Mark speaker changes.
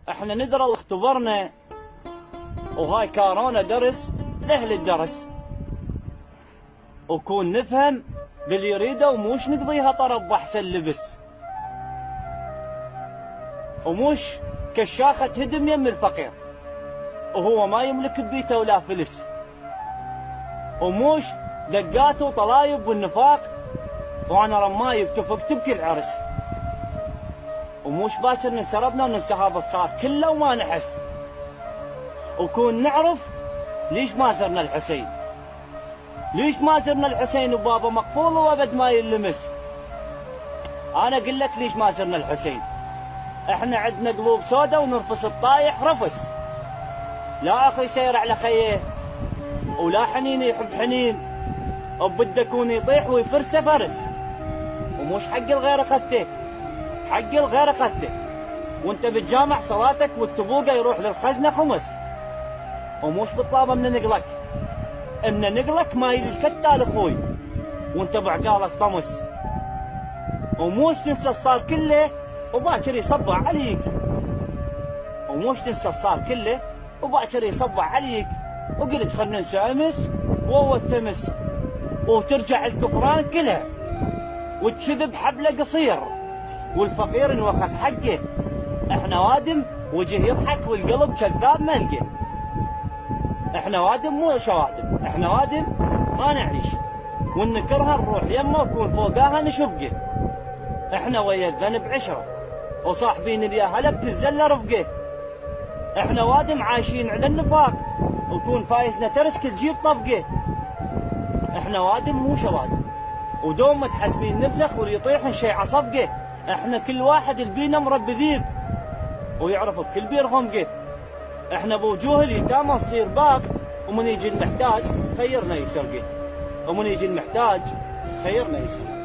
Speaker 1: احنا ندرى اختبرنا، وهاي كورونا درس لاهل الدرس، وكون نفهم باللي يريده وموش نقضيها طرب واحسن لبس، وموش كشاخة هدم يم الفقير وهو ما يملك بيته ولا فلس، وموش دقات وطلايب والنفاق وانا رمايب تفك بكل عرس، وموش باكر ننسى ربنا وننسى هذا الصار كله وما نحس، وكون نعرف ليش ما زرنا الحسين، ليش ما زرنا الحسين وبابا مقفول وابد ما يلمس. انا اقول لك ليش ما زرنا الحسين، احنا عندنا قلوب سودا ونرفس الطايح رفس، لا اخي يسير على خيه ولا حنين يحب حنين، وبده يكون يطيح ويفرسه فرس، ومش حق الغير اخذته، حق الغير اخذته، وانت بالجامع صلاتك والتبوقه يروح للخزنه خمس، ومش بالطابه من نقلك، من نقلك ما يلي الكتال اخوي وانت بعقالك طمس، وموش تنسى الصار كله وباكر يصبع عليك، وموش تنسى الصار كله وباكر يصبع عليك، وقلت خلنا ننسى امس وهو التمس، وترجع الكفران كلها والكذب حبله قصير، والفقير انوخذ حقه، احنا وادم وجه يضحك والقلب كذاب ملقه، احنا وادم مو شوادم، احنا وادم ما نعيش، ونكرها نروح يمه وكون فوقاها نشبقه، احنا ويا الذنب عشره وصاحبين الياهله بكل زله رفقه، احنا وادم عايشين على النفاق وكون فايزنا ترس كل جيب طبقه، احنا وادم مو شوادم ودوم متحسبين نبزخ واللي يطيح نشيع صفقه، احنا كل واحد البينا مرب ذيب ويعرف بكل بير خمقه، احنا بوجوه اليتامى نصير باق، ومن يجي المحتاج خيرنا يسرقه، ومن يجي المحتاج خيرنا يسرقه.